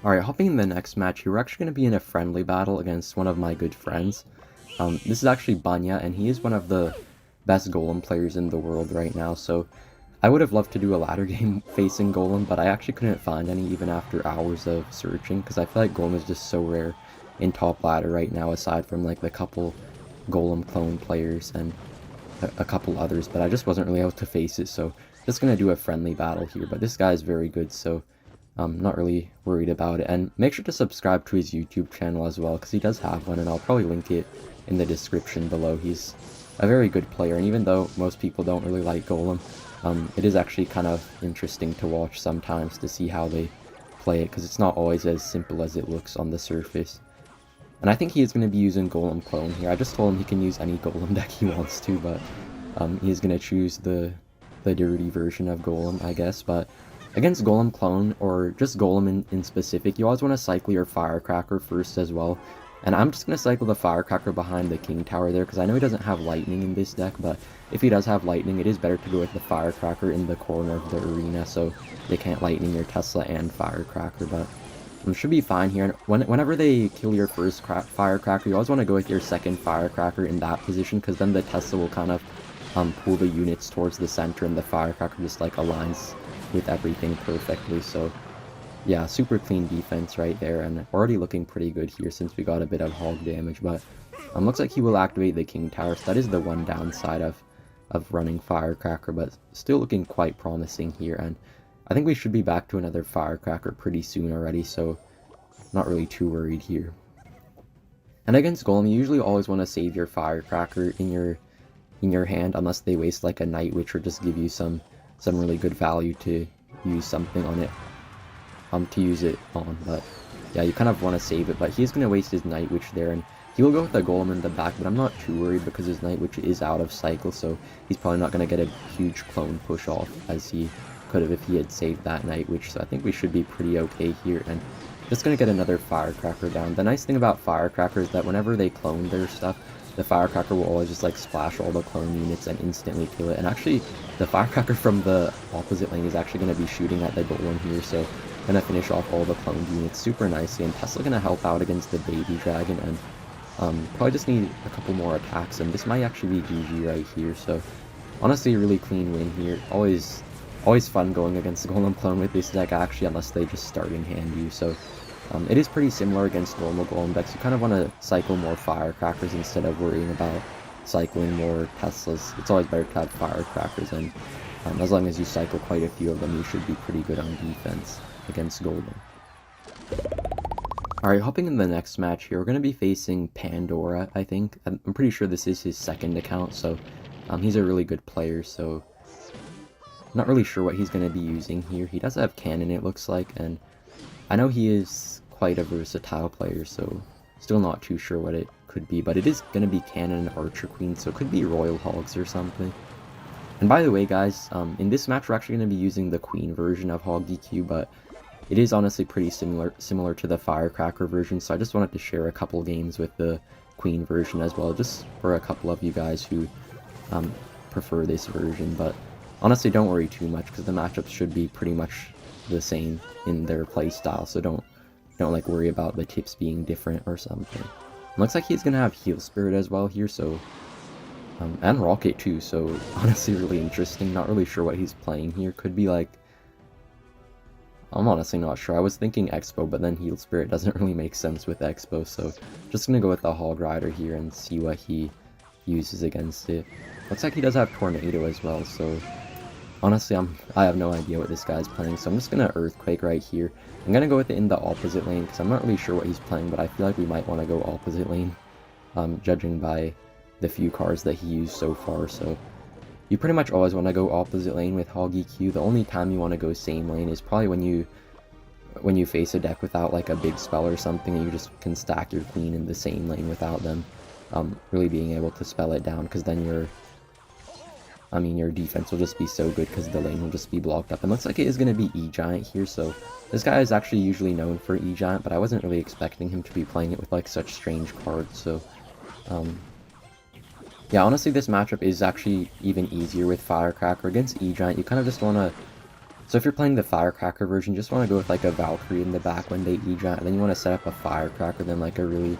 Alright, hopping in the next match here, we're actually going to be in a friendly battle against one of my good friends. This is actually Bana, and he is one of the best Golem players in the world right now, so I would have loved to do a ladder game facing Golem, but I actually couldn't find any even after hours of searching, because I feel like Golem is just so rare in top ladder right now, aside from like the couple Golem clone players and a couple others, but I just wasn't really able to face it, so just going to do a friendly battle here. But this guy is very good, so I'm not really worried about it. And make sure to subscribe to his YouTube channel as well, because he does have one, and I'll probably link it in the description below. He's a very good player, and even though most people don't really like Golem, it is actually kind of interesting to watch sometimes to see how they play it, because it's not always as simple as it looks on the surface. And I think he is going to be using Golem Clone here. I just told him he can use any Golem deck he wants to, but he is going to choose the dirty version of Golem, I guess. But against Golem Clone, or just Golem in specific, you always want to cycle your Firecracker first as well. And I'm just going to cycle the Firecracker behind the King Tower there, because I know he doesn't have Lightning in this deck, but if he does have Lightning, it is better to go with the Firecracker in the corner of the arena, so they can't Lightning your Tesla and Firecracker, but should be fine here. Whenever they kill your first Firecracker, you always want to go with your second Firecracker in that position, because then the Tesla will kind of pull the units towards the center, and the Firecracker just like aligns with everything perfectly. So yeah, super clean defense right there, and already looking pretty good here since we got a bit of hog damage. But looks like he will activate the King Tower, so that is the one downside of running Firecracker, but still looking quite promising here. And I think we should be back to another Firecracker pretty soon already, so not really too worried here. And against Golem, you usually always want to save your Firecracker in your hand, unless they waste like a Night Witch or just give you some really good value to use something on it, to use it on. But yeah, you kind of want to save it, but he's going to waste his Night Witch there, and he will go with the Golem in the back, but I'm not too worried because his Night Witch is out of cycle, so he's probably not going to get a huge clone push off as he could have if he had saved that Night Witch. So I think we should be pretty okay here, and just gonna get another Firecracker down. The nice thing about Firecracker is that whenever they clone their stuff, the Firecracker will always just like splash all the clone units and instantly kill it. And actually, the Firecracker from the opposite lane is actually gonna be shooting at the Golem here, so gonna finish off all the clone units super nicely. And Tesla gonna help out against the Baby Dragon, and probably just need a couple more attacks, and this might actually be GG right here. So honestly, a really clean win here. Always fun going against the Golem Clone with this deck, actually, unless they just start in hand you. So it is pretty similar against normal Golem decks. You kind of want to cycle more Firecrackers instead of worrying about cycling more Teslas. It's always better to have Firecrackers, and as long as you cycle quite a few of them, you should be pretty good on defense against Golem. Alright, hopping in the next match here, we're going to be facing Pandora, I think. I'm pretty sure this is his second account, so he's a really good player, so not really sure what he's going to be using here. He does have Cannon, it looks like, and I know he is quite a versatile player, so still not too sure what it could be, but it is going to be Cannon and Archer Queen, so it could be Royal Hogs or something. And by the way, guys, in this match we're actually going to be using the Queen version of Hog DQ, but it is honestly pretty similar to the Firecracker version, so I just wanted to share a couple games with the Queen version as well, just for a couple of you guys who prefer this version. But honestly, don't worry too much, because the matchups should be pretty much the same in their playstyle, so don't like worry about the tips being different or something. Looks like he's gonna have Heal Spirit as well here, so and Rocket too, so honestly really interesting. Not really sure what he's playing here. Could be like, I'm honestly not sure. I was thinking Expo, but then Heal Spirit doesn't really make sense with Expo, so just gonna go with the Hog Rider here and see what he uses against it. Looks like he does have Tornado as well, so honestly, I have no idea what this guy's playing, so I'm just gonna Earthquake right here. I'm gonna go with it in the opposite lane, because I'm not really sure what he's playing, but I feel like we might want to go opposite lane, judging by the few cards that he used so far. So you pretty much always want to go opposite lane with Hog EQ. The only time you want to go same lane is probably when you face a deck without like a big spell or something, and you just can stack your Queen in the same lane without them really being able to spell it down, because then your defense will just be so good because the lane will just be blocked up. And looks like it is going to be E-Giant here, so this guy is actually usually known for E-Giant, but I wasn't really expecting him to be playing it with like such strange cards. So yeah, honestly, this matchup is actually even easier with Firecracker. Against E-Giant, you kind of just want to So if you're playing the Firecracker version, you just want to go with like a Valkyrie in the back when they E-Giant, and then you want to set up a Firecracker, then like a really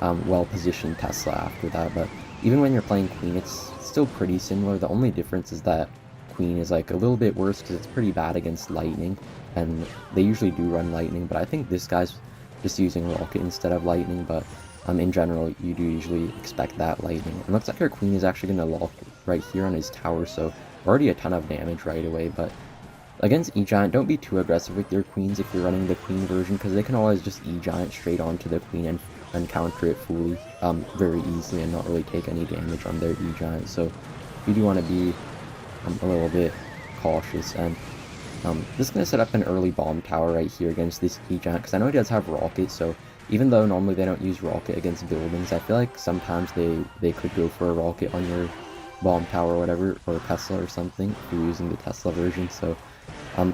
well-positioned Tesla after that. But even when you're playing Queen, it's still pretty similar. The only difference is that Queen is like a little bit worse because it's pretty bad against Lightning, and they usually do run Lightning, but I think this guy's just using Rocket instead of Lightning, but in general, you do usually expect that Lightning. It looks like our Queen is actually going to lock right here on his tower, so already a ton of damage right away, but against E-Giant, don't be too aggressive with your Queens if you're running the Queen version, because they can always just E-Giant straight onto the Queen and counter it fully very easily and not really take any damage on their E-Giant, so you do want to be a little bit cautious. And just going to set up an early bomb tower right here against this E-Giant, because I know he does have Rocket, so even though normally they don't use Rocket against buildings, I feel like sometimes they could go for a Rocket on your bomb tower or whatever, or Tesla or something, if you're using the Tesla version, so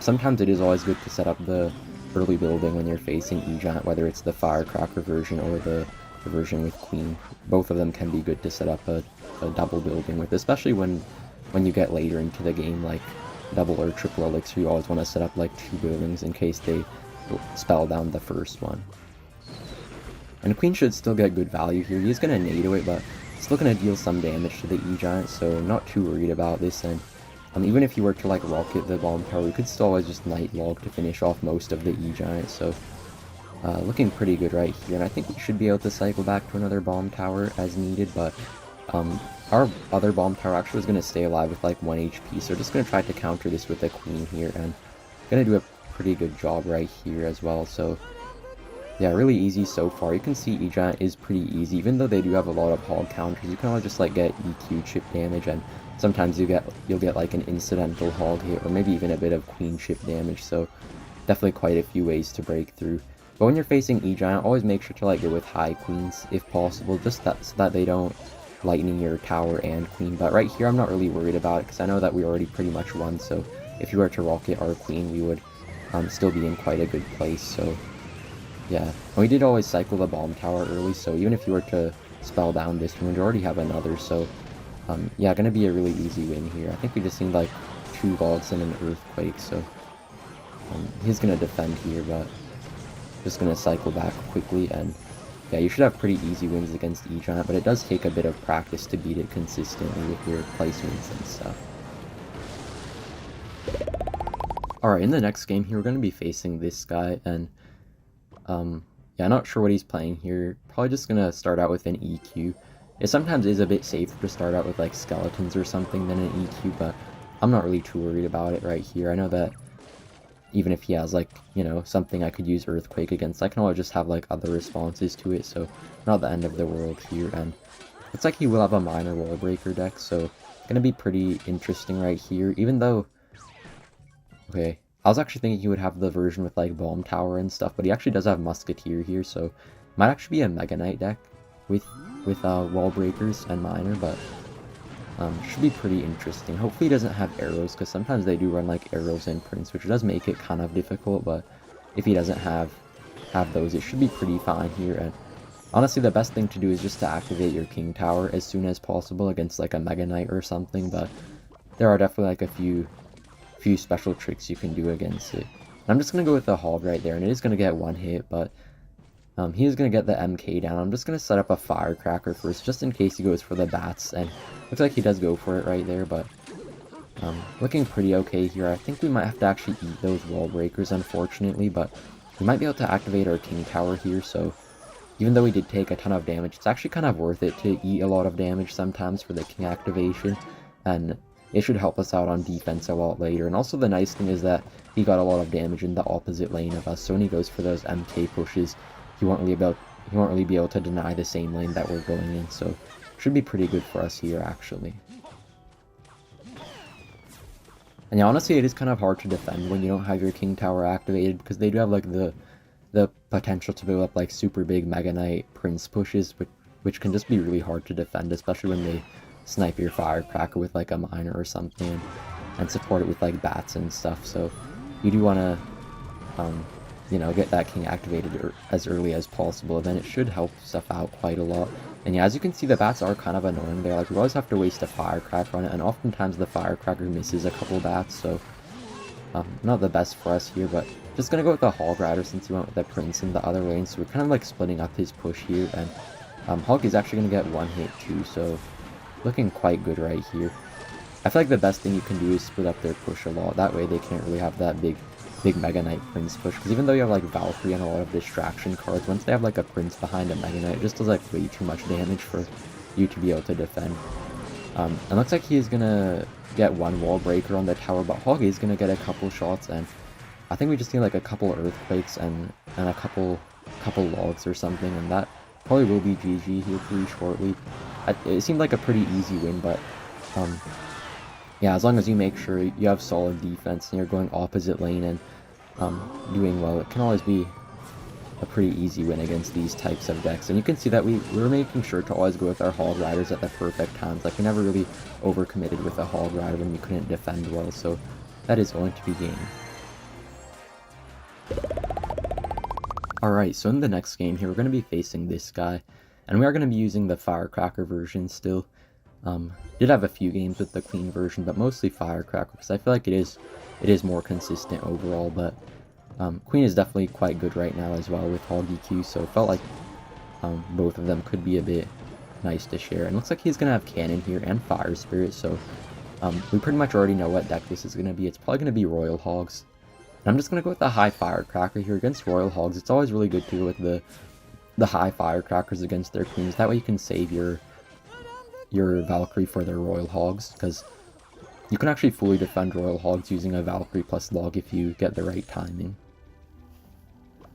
sometimes it is always good to set up the early building when you're facing E-Giant, whether it's the Firecracker version or the version with Queen. Both of them can be good to set up a double building with, especially when you get later into the game, like double or triple elixir. You always want to set up like 2 buildings in case they spell down the first one. And Queen should still get good value here. He's going to NATO it, but still going to deal some damage to the E-Giant, so not too worried about this. And even if you were to like Rocket the bomb tower, you could still always just Night Log to finish off most of the E-Giant, so looking pretty good right here. And I think we should be able to cycle back to another bomb tower as needed, but our other bomb tower actually is going to stay alive with like 1 HP, so we're just going to try to counter this with a Queen here, and going to do a pretty good job right here as well. So yeah, really easy so far. You can see E-Giant is pretty easy, even though they do have a lot of hog counters. You can always just like get EQ chip damage, and sometimes you'll get like an incidental hog hit, or maybe even a bit of Queen chip damage, so definitely quite a few ways to break through. But when you're facing E-Giant, always make sure to like go with high Queens if possible, just so that they don't Lightning your tower and Queen. But right here I'm not really worried about it, because I know that we already pretty much won, so if you were to Rocket our Queen, we would still be in quite a good place. So yeah, and we did always cycle the bomb tower early, so even if you were to spell down this one, we'd already have another, so yeah, gonna be a really easy win here. I think we just need like 2 logs and an earthquake, so he's gonna defend here, but just gonna cycle back quickly. And yeah, you should have pretty easy wins against E-Giant, but it does take a bit of practice to beat it consistently with your placements and stuff. Alright, in the next game here, we're going to be facing this guy, and yeah, not sure what he's playing here. Probably just going to start out with an EQ. It sometimes is a bit safer to start out with like skeletons or something than an EQ, but I'm not really too worried about it right here. I know that even if he has like, you know, something I could use Earthquake against, I can always just have like other responses to it, so not the end of the world here. And looks like he will have a minor wall breaker deck, so gonna be pretty interesting right here, even though, okay, I was actually thinking he would have the version with like Bomb Tower and stuff, but he actually does have Musketeer here, so might actually be a Mega Knight deck with wall breakers and minor, but should be pretty interesting. Hopefully he doesn't have arrows, because sometimes they do run like arrows and prints, which does make it kind of difficult, but if he doesn't have those, it should be pretty fine here. And honestly, the best thing to do is just to activate your King Tower as soon as possible against like a Mega Knight or something, but there are definitely like a few special tricks you can do against it. And I'm just going to go with the Hog right there, and it is going to get 1 hit, but he is going to get the MK down. I'm just going to set up a Firecracker first, just in case he goes for the bats, and looks like he does go for it right there, but looking pretty okay here. I think we might have to actually eat those wall breakers, unfortunately, but we might be able to activate our King Tower here, so even though we did take a ton of damage, it's actually kind of worth it to eat a lot of damage sometimes for the King activation, and it should help us out on defense a lot later. And also the nice thing is that he got a lot of damage in the opposite lane of us, so when he goes for those MK pushes, he won't really be able to deny the same lane that we're going in, so should be pretty good for us here, actually. And yeah, honestly, it is kind of hard to defend when you don't have your King Tower activated, because they do have like the potential to build up like super big Mega Knight Prince pushes, which can just be really hard to defend, especially when they snipe your Firecracker with like a miner or something, and support it with like bats and stuff. So you do want to you know, get that King activated as early as possible, and then it should help stuff out quite a lot. And yeah, as you can see, the bats are kind of annoying there. Like, we always have to waste a Firecracker on it, and oftentimes the Firecracker misses a couple bats, so Not the best for us here, but just gonna go with the Hog Rider since he went with the Prince in the other lane, so we're kind of like splitting up his push here, and Hog is actually gonna get one hit too, so looking quite good right here. I feel like the best thing you can do is split up their push a lot, that way they can't really have that big Mega Knight Prince push, because even though you have like Valkyrie and a lot of distraction cards, once they have like a Prince behind a Mega Knight, it just does like way too much damage for you to be able to defend. It looks like he is gonna get one wall breaker on the tower, but Hog is gonna get a couple shots, and I think we just need like a couple earthquakes and a couple logs or something, and that probably will be GG here pretty shortly. It seemed like a pretty easy win, but yeah, as long as you make sure you have solid defense and you're going opposite lane and doing well, it can always be a pretty easy win against these types of decks. And you can see that we were making sure to always go with our Hog Riders at the perfect times. Like, we never really overcommitted with a Hog Rider when we couldn't defend well, so that is going to be game. Alright, so in the next game here, we're going to be facing this guy, and we are going to be using the Firecracker version still. Did have a few games with the Queen version, but mostly Firecracker, because I feel like it is more consistent overall, but Queen is definitely quite good right now as well with Hog EQ, so it felt like both of them could be a bit nice to share. And looks like he's going to have Cannon here and Fire Spirit, so we pretty much already know what deck this is going to be. It's probably going to be Royal Hogs. And I'm just going to go with the high Firecracker here against Royal Hogs. It's always really good to go with the high Firecrackers against their Queens. That way you can save your Valkyrie for their Royal Hogs, because you can actually fully defend Royal Hogs using a Valkyrie plus log if you get the right timing.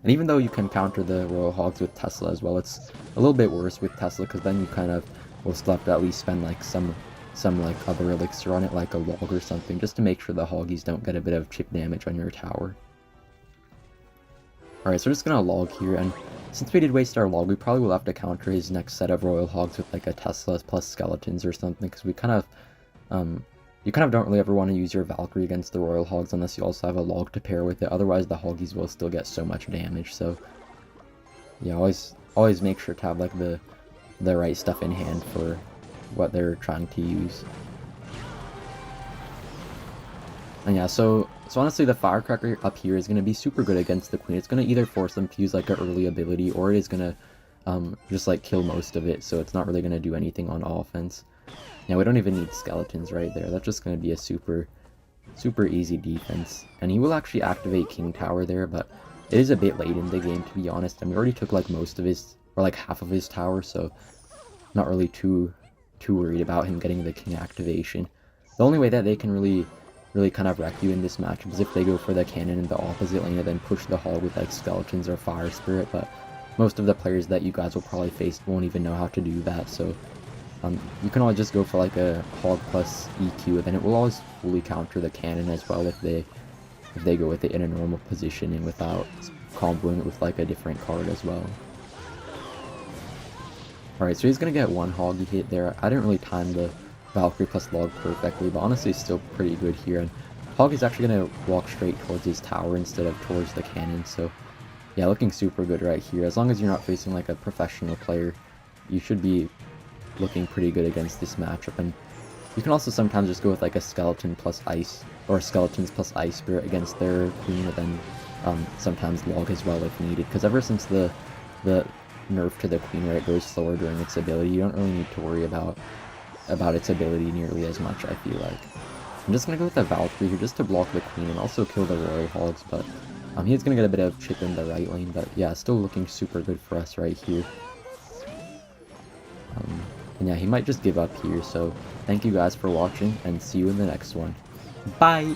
And even though you can counter the Royal Hogs with Tesla as well, it's a little bit worse with Tesla, because then you kind of will still have to at least spend like some like other elixir on it, like a log or something, just to make sure the Hoggies don't get a bit of chip damage on your tower. Alright, so we're just gonna log here, and since we did waste our log, we probably will have to counter his next set of Royal Hogs with like a Tesla plus Skeletons or something, because we kind of, you kind of don't really ever want to use your Valkyrie against the Royal Hogs unless you also have a log to pair with it, otherwise the Hoggies will still get so much damage. So yeah, always make sure to have like the right stuff in hand for what they're trying to use. And yeah, so honestly the Firecracker up here is going to be super good against the Queen. It's going to either force them to use like an early ability, or it is going to just like kill most of it, so it's not really going to do anything on offense. Now we don't even need Skeletons right there. That's just going to be a super easy defense. And he will actually activate King Tower there, but it is a bit late in the game, to be honest. And we already took like most of his, or like half of his tower, so not really too worried about him getting the King activation. The only way that they can really kind of wreck you in this matchup is if they go for the Cannon in the opposite lane and then push the Hog with like Skeletons or Fire Spirit, but most of the players that you guys will probably face won't even know how to do that, so you can always just go for like a Hog plus EQ, and then it will always fully counter the Cannon as well if they go with it in a normal positioning without comboing it with like a different card as well. Alright, so he's gonna get one Hoggy hit there. I didn't really time the Valkyrie plus log perfectly, but honestly it's still pretty good here, and Hog is actually gonna walk straight towards his tower instead of towards the Cannon, so yeah, looking super good right here. As long as you're not facing like a professional player, you should be looking pretty good against this matchup. And you can also sometimes just go with like a Skeleton plus Ice, or Skeletons plus Ice Spirit against their Queen, and then sometimes log as well if needed, because ever since the nerf to the Queen where it goes slower during its ability, you don't really need to worry about its ability nearly as much, I feel like. I'm just gonna go with the Valkyrie here just to block the Queen and also kill the Royal Hogs, but he's gonna get a bit of chip in the right lane, but yeah, still looking super good for us right here. And yeah, he might just give up here, so thank you guys for watching, and see you in the next one. Bye!